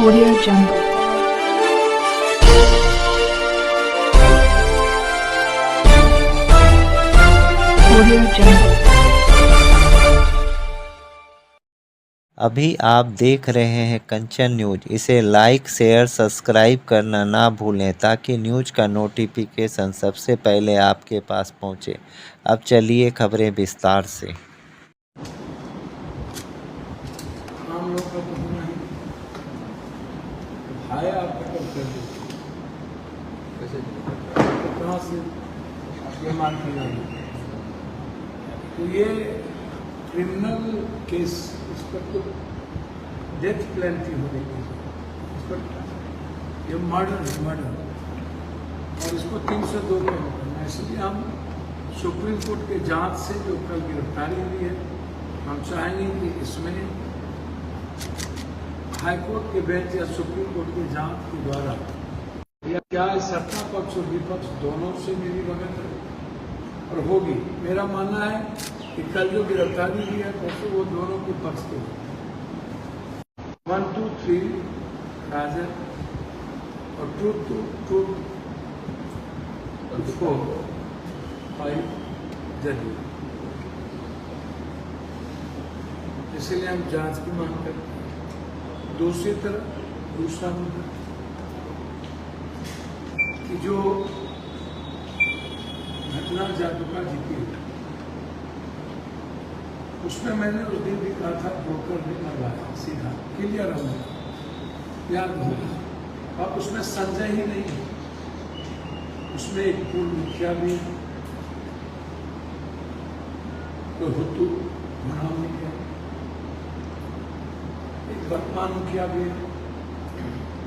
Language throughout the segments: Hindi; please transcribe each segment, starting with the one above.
Audio Jungle. Audio Jungle. अभी आप देख रहे हैं कंचन न्यूज। इसे लाइक शेयर सब्सक्राइब करना ना भूलें ताकि न्यूज का नोटिफिकेशन सबसे पहले आपके पास पहुंचे। अब चलिए खबरें विस्तार से। आम लोग का तो होना ही भाई आपका कब कर दे कहाँ से ये मान की जाए तो ये क्रिमिनल केस इस पर तो डेथ पेनल्टी हो रही है इस पर ये मर्डर है मर्डर और इसको 302 में करना। इसलिए हम सुप्रीम कोर्ट के जांच से जो कल गिरफ्तारी हुई है हम चाहेंगे कि इसमें हाईकोर्ट के बेंच या सुप्रीम कोर्ट के जांच के द्वारा या क्या सत्ता पक्ष और विपक्ष दोनों से मिली भगत है और होगी। मेरा मानना है कि कल जो गिरफ्तारी हुई है तो वो दोनों के पक्ष के 1 2 3 राजन और 2 2 4 5 जदयू। इसलिए हम जांच की मांग करते हैं। दूसरी तरफ दूसरा मुद्दा कि जो घटना जादूका जी की उसमें मैंने उस दिन भी कहा था ब्रोकर ने लगाया सीधा क्लियर होगा याद होगा। अब उसमें संजय ही नहीं है, उसमें एक पूर्व मुखिया भी कोई हुतू भराव नहीं है, एक वर्तमान मुखिया भी है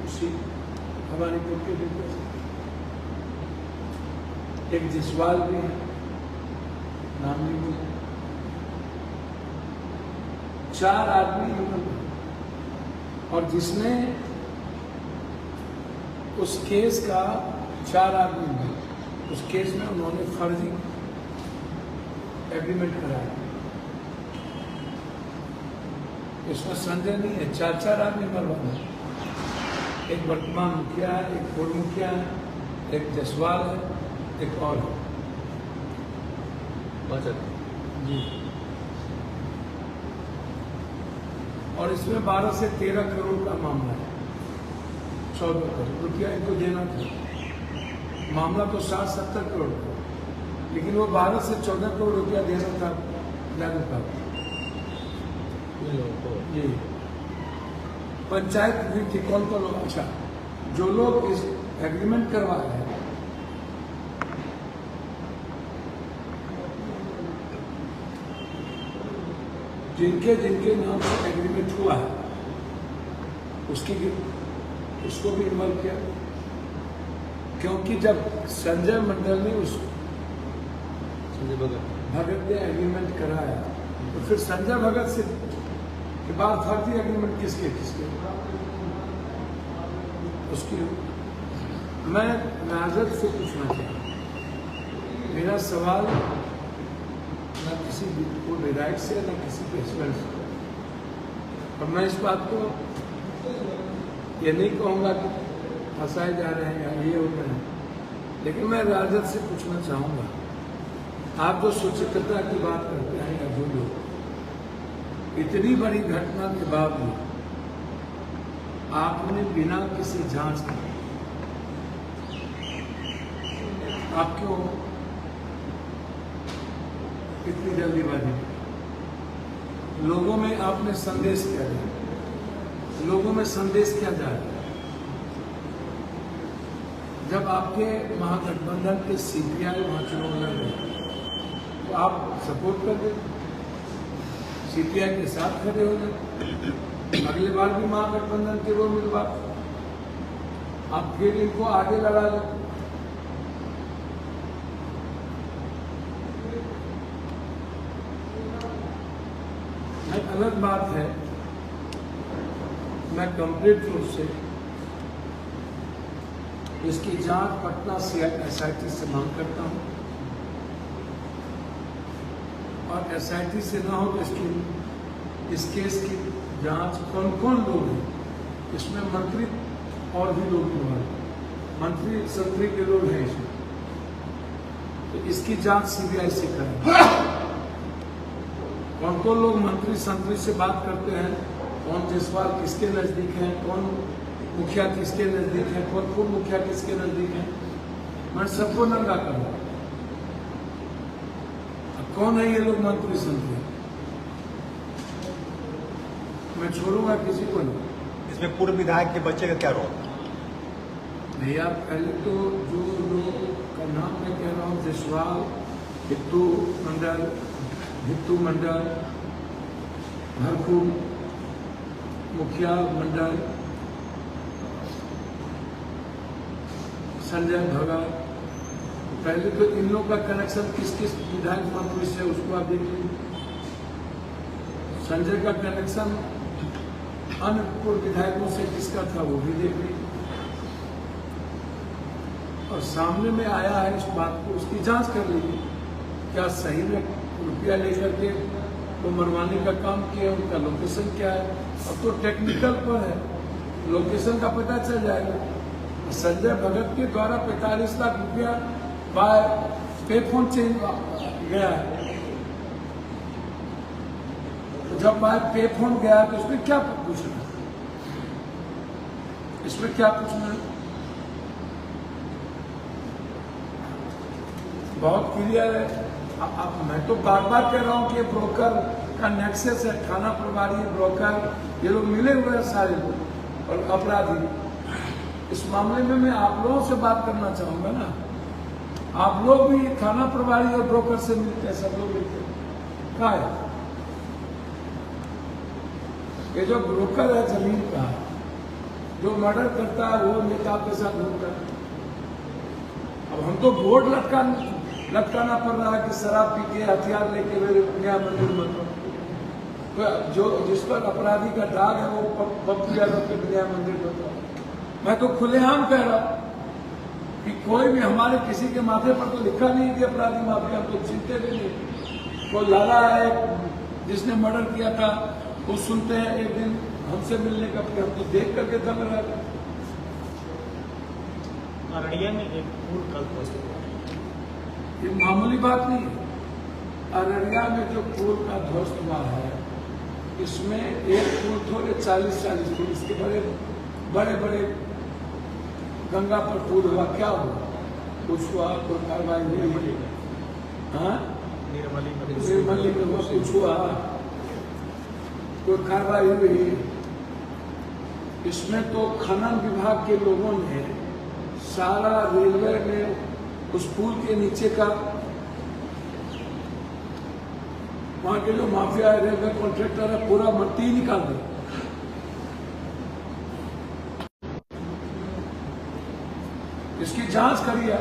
उसी भवानीपुर के बिल्कुल, एक जसवाल भी है नाम नहीं बोले, 4 आदमी और जिसने उस केस का 4 आदमी उस केस में उन्होंने फर्जी एग्रीमेंट कराया। इसमें संदेह नहीं है 4 आदमी मरवाना, एक वर्तमान मुखिया है, एक पूर्व मुखिया है, एक जसवाल है, एक और जी। और इसमें 12 से 13 करोड़ का मामला है, 14 करोड़ रुपया इनको देना था। मामला तो 60-70 करोड़ का, लेकिन वो 12 से 14 करोड़ रुपया देना था लागू का। जी पंचायत भी थी कौन लोग, अच्छा जो लोग इस एग्रीमेंट करवाए हैं जिनके जिनके नाम से एग्रीमेंट हुआ है उसको भी इन्वॉल्व किया, क्योंकि जब संजय मंडल ने उस भगत ने एग्रीमेंट कराया तो फिर संजय भगत से के बाद फर्जी एग्रीमेंट किसके उसकी। मैं नाजर से पूछना चाहूँ, मेरा सवाल न किसी को विधायक से न किसी के हस्बैंड से, और मैं इस बात को ये नहीं कहूँगा कि फंसाए जा रहे हैं या ये हो रहे हैं, लेकिन मैं राजद से पूछना चाहूँगा, आप जो सुचित्रता की बात करते हैं या जो लोग इतनी बड़ी घटना के बावजूद आपने बिना किसी जांच के आप क्यों इतनी जल्दीबाजी, लोगों में आपने संदेश क्या दिया, लोगों में संदेश क्या जा रहा है। जब आपके महागठबंधन के सीपीआई वहां चुनाव लड़ रहे तो आप सपोर्ट कर देते, सीपीआई के साथ खड़े हो गए, अगले बार भी महागठबंधन के वो मिल बात आप फिर इनको आगे लड़ा लेते। अलग बात है, मैं कंप्लीट रूप से इसकी जांच पटना एसआईटी से मांग करता हूं और एसआईटी से ना हो तो इस केस की जांच कौन कौन लोग हैं इसमें मंत्री और भी लोग इन्वॉल्व, मंत्री संतरी के लोग हैं इसमें, तो इसकी जांच सीबीआई से करें। कौन कौन लोग मंत्री संतरी से बात करते हैं, कौन जायसवाल किसके नजदीक है, कौन मुखिया किसके नजदीक है, कौन पूर्व मुखिया किसके नजदीक है, मैं सबको नंगा करूंगा। कौन है ये लोग मंत्री संतरी, मैं छोड़ूंगा किसी को नहीं। इसमें पूर्व विधायक के बच्चे का क्या रोल? भैया पहले तो जो लोग का नाम मैं कह रहा हूँ, जायसवाल, हित्तू मंडल, भरपूर मुखिया मंडल, संजय भगत, पहले तो इन लोगों का कनेक्शन किस किस विधायक मंत्री से उसको आप देख लीजिए। संजय का कनेक्शन अन्य पूर्व विधायकों से किसका था वो भी देख लीजिए, और सामने में आया है इस बात को, उसकी जांच कर लीजिए क्या सही में रुपया लेकर के वो मरवाने का काम किया, उनका लोकेशन क्या है। अब तो टेक्निकल पर है, लोकेशन का पता चल जाएगा। संजय भगत के द्वारा 45 लाख रुपया बाय पे फोन चेंज गया है, तो जब बाय पे फोन गया तो इसमें क्या पूछना, इसमें क्या पूछना है, बहुत क्लियर है। अब मैं तो बार बार कह रहा हूं कि ब्रोकर का नेक्सस है, थाना प्रभारी, ब्रोकर, ये लोग मिले हुए हैं सारे लोग और अपराधी। इस मामले में मैं आप लोगों से बात करना चाहूंगा ना, आप लोग भी थाना प्रभारी और ब्रोकर से मिलते हैं, सब लोग मिलते हैं, क्या है ये जो ब्रोकर है जमीन का, जो मर्डर करता है वो नेता के साथ घूमता है। अब हम तो बोर्ड लटकाना पड़ रहा है कि शराब पी के हथियार लेके मेरे नया मंदिर मत, तो जो जिस पर अपराधी का दाग है वो पप्पू यादव के नया मंदिर मत। मैं तो खुलेआम कह रहा हूं कि कोई भी हमारे किसी के माथे पर तो लिखा नहीं कि अपराधी माफिया, तो चिंते भी नहीं। कोई लाला है जिसने मर्डर किया था, वो सुनते हैं एक दिन हमसे मिलने का, फिर हम तो देख करके दम रहा था। अररिया में एक पुल कल ध्वस्त हुआ, ये मामूली बात नहीं है। अररिया में जो पुल का ध्वस्त हुआ है, इसमें एक पुल थोड़े 40-40 फुट, इसके बड़े बड़े गंगा पर पुल हुआ, क्या हुआ कुछ हुआ, कोई कार्रवाई हुई? हाँ, निर्मली में वो कुछ हुआ, कोई कार्रवाई हुई? इसमें तो खनन विभाग के लोगों ने सारा रेलवे में उस पुल के नीचे का, वहां के जो माफिया है, रेलवे कॉन्ट्रैक्टर है, पूरा मट्टी निकाल दी। इसकी जांच करिए।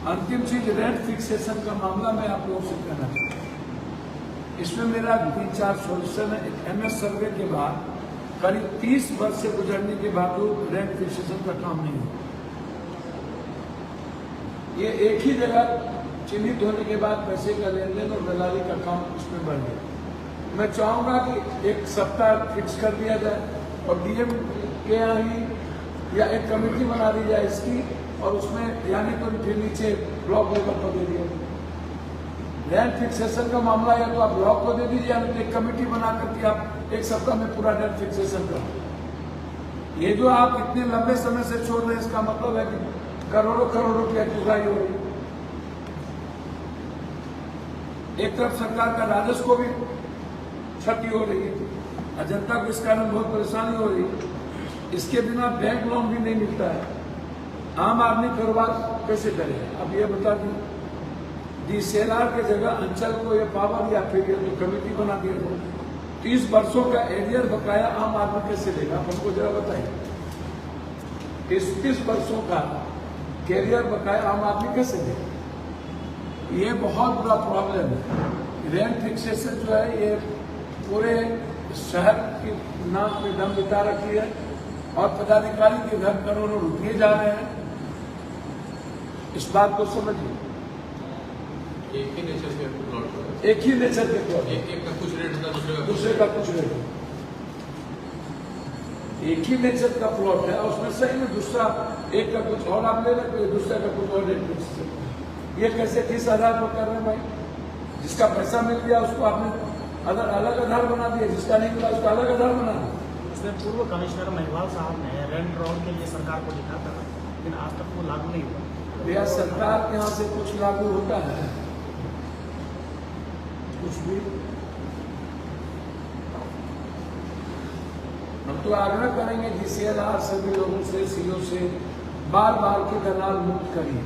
अंतिम चीज रेंट फिक्सेशन का मामला मैं आप लोगों से कहना चाहता हूं। इसमें मेरा 3-4 सोल्यूशन है। MS सर्वे के बाद करीब 30 वर्ष से गुजरने के बावजूद रेंट फिक्सेशन का काम नहीं हुआ। ये एक ही जगह चिन्हित होने के बाद पैसे का लेन देन और दलाली का काम उसमें बढ़ गया। मैं चाहूंगा कि एक सप्ताह फिक्स कर दिया जाए और DM के यहाँ ही या एक कमेटी बना दी जाए इसकी, और उसमें यानी तो फिर नीचे ब्लॉक लेवल पर दे दिया। रेंट फिक्सेशन का मामला है तो आप ब्लॉक को दे दीजिए, या एक कमेटी बना करके आप एक सप्ताह में पूरा रेंट फिक्सेशन कर। ये जो आप इतने लंबे समय से छोड़ रहे हैं, इसका मतलब है कि करोड़ों रुपया चुकाई हो रही। एक तरफ सरकार का राजस्व को भी क्षति हो रही है, जनता को इस कारण बहुत परेशानी हो रही है। इसके बिना बैंक लोन भी नहीं मिलता है, आम आदमी कारोबार कैसे करे? अब ये बता दी DCLR के जगह अंचल को ये पावर या फिर तो कमेटी बना दिया। 30 वर्षों का एरियर बकाया आम आदमी कैसे देगा? हमको जरा बताइए। 30 वर्षों का कैरियर बकाया आम आदमी कैसे देगा? ये बहुत बड़ा प्रॉब्लम है। रेंट फिक्सेशन जो है ये पूरे शहर की नाक में दम बिता रखी है, और पदाधिकारी के घर करोड़ों रुपये जा रहे हैं। इस बात को समझिए। एक ही नेचर के प्लॉट, एक ही नेचर के प्लॉट, एक का कुछ रेट होता है, दूसरे का कुछ रेट। एक ही नेचर का प्लॉट है, उसमें सही में दूसरा एक का कुछ और आप ले रहे हो, दूसरा का कुछ और रेट बेच सकते हैं। ये कैसे किस आधार पर कर रहे हैं भाई? जिसका पैसा मिल गया उसको आपने अलग आधार बना दिया, जिसका नहीं मिला उसका अलग आधार बना दिया। इसमें पूर्व कमिश्नर महिवाल साहब ने रेंट रोड के लिए सरकार को लिखा था, लेकिन आज तक वो लागू नहीं हुआ। भैया सरकार के यहाँ से कुछ लागू होता है? कुछ भी। हम तो आग्रह करेंगे DCLR सभी लोगों से, सीओ से बार बार के दलाल मुक्त करिए।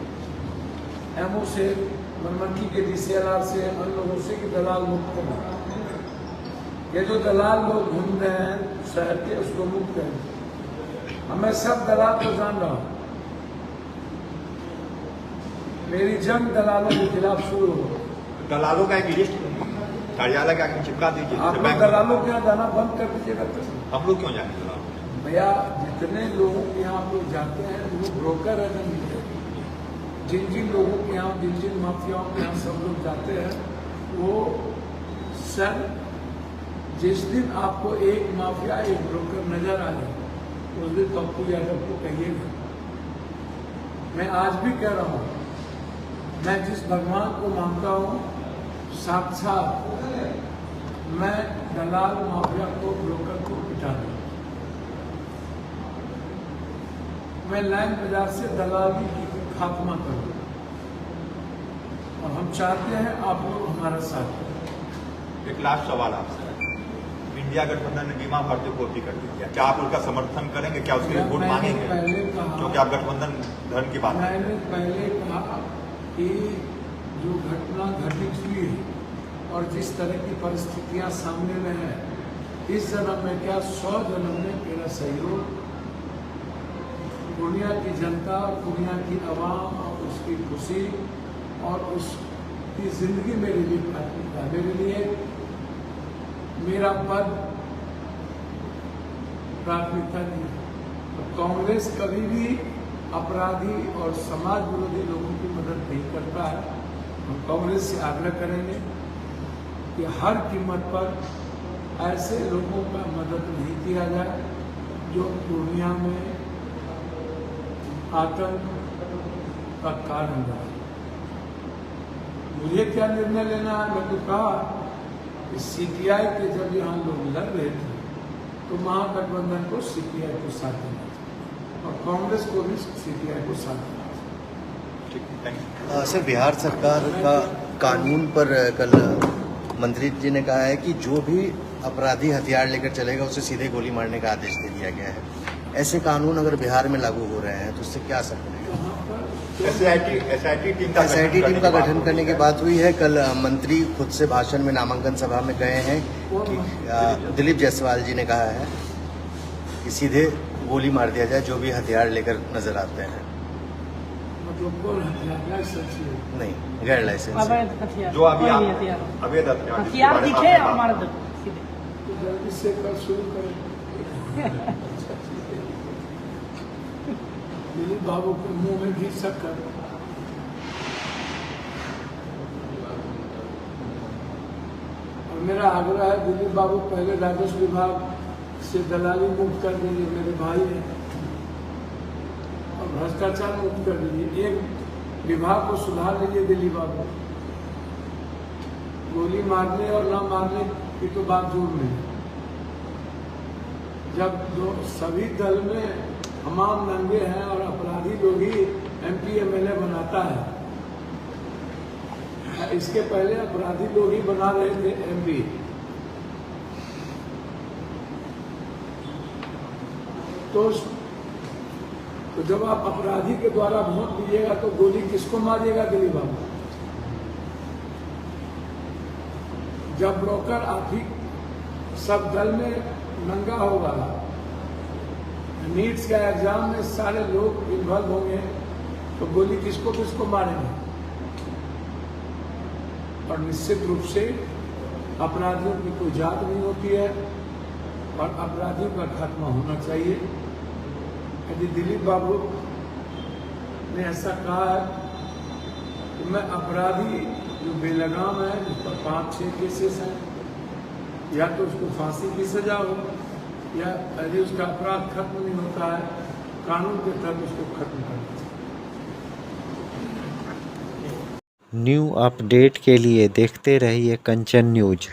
MO से, मनमनकी के DCLR से, अन्य लोगों से कि दलाल मुक्त करिए। ये जो दलाल लोग घूम रहे हैं शहर के, उसको मुक्त करें। मैं सब दलाल को जान रहा हूँ, मेरी जंग दलालों के खिलाफ शुरू हो। दलालों का एक लिस्ट कार्यालय का चिपका दीजिए। आप लोग दलालों के यहाँ जाना बंद कर दीजिएगा। हम लोग क्यों जाएंगे दलालों? भैया जितने लोगों के यहाँ आप लोग जाते हैं वो ब्रोकर है, जिन जिन लोगों के यहाँ, जिन जिन माफियाओं के यहाँ सब लोग जाते हैं, वो सर जिस दिन आपको एक माफिया एक ब्रोकर नजर आ जाए उस दिन पप्पू यादव को कहिएगा। मैं आज भी कह रहा हूँ, मैं जिस भगवान को मानता हूँ साक्षात मैं दलाल माफिया को, ब्रोकर को पिटा दूँ। मैं लैंड बाजार से दलाली की खात्मा करूँ और हम चाहते हैं आप लोग हमारा साथ दें। एक लास्ट सवाल आपसे, इंडिया गठबंधन ने बीमा भर्ती को भी कर दिया, क्या आप उनका समर्थन करेंगे? क्या उसके लिए वोट मांगेंगे? क्योंकि आप गठबंधन धर्म की बात, मैंने पहले कहा कि जो घटना घटित हुई है और जिस तरह की परिस्थितियां सामने में है, इस जन्म में क्या 100 जन्म में मेरा सहयोग दुनिया की जनता और दुनिया की आवाम और उसकी खुशी और उसकी जिंदगी मेरे लिए प्राथमिकता। मेरे लिए मेरा पद प्राथमिकता नहीं है। तो कांग्रेस कभी भी अपराधी और समाज विरोधी लोगों की मदद नहीं करता है। हम कांग्रेस से आग्रह करेंगे कि हर कीमत पर ऐसे लोगों का मदद नहीं किया जाए जो दुनिया में आतंक का कारण रहा। मुझे क्या निर्णय लेना है? मैं तो कहा कि CPI के जब यहाँ लोग लड़ रहे थे तो महागठबंधन को CPI को साथ देना चाहिए और कांग्रेस को भी CPI को साथ देना चाहिए। सर, बिहार सरकार का कानून पर कल मंत्री जी ने कहा है कि जो भी अपराधी हथियार लेकर चलेगा उसे सीधे गोली मारने का आदेश दे दिया गया है। ऐसे कानून अगर बिहार में लागू हो रहे हैं तो उससे क्या असर पड़ेगा? SIT टीम का गठन करने की बात हुई है। कल मंत्री खुद से भाषण में नामांकन सभा में गए हैं कि दिलीप जायसवाल जी ने कहा है कि सीधे गोली मार दिया जाए जो भी हथियार लेकर नजर आते हैं। नहीं, गैर लाइसेंस जो अभी अवैध हथियार दिखे हमारे जल्दी से कल शुरू करें। दिलीप बाबू के मुंह में भी शक्कर। और मेरा आग्रह है दिलीप बाबू पहले राजस्व विभाग से दलाली मुक्त कर दीजिए, मेरे भाई हैं, और भ्रष्टाचार मुक्त कर दीजिए। एक विभाग को सुधार लीजिए दिलीप बाबू। गोली मारने और न मारने की तो बात दूर नहीं। जब सभी दल में तमाम नंगे हैं और अपराधी लोग ही MP MLA बनाता है, इसके पहले अपराधी लोग ही बना रहे थे MP। तो जब आप अपराधी के द्वारा वोट दीजिएगा तो गोली किसको मारिएगा दिलीप बाबू? जब ब्रोकर आप ही सब दल में नंगा होगा, नीट्स का एग्जाम में सारे लोग इन्वॉल्व होंगे तो गोली किसको किसको मारेंगे? और निश्चित रूप से अपराधियों की कोई जात नहीं होती है और अपराधियों का खात्मा होना चाहिए। यदि दिलीप बाबू ने ऐसा कहा है तो मैं अपराधी जो बेलगाम है, जिस पर 5-6 केसेस हैं, या तो उसको फांसी की सजा हो या यदि उसका अपराध खत्म नहीं होता है, कानून के तहत उसको खत्म करना चाहिए। न्यू अपडेट के लिए देखते रहिए कंचन न्यूज।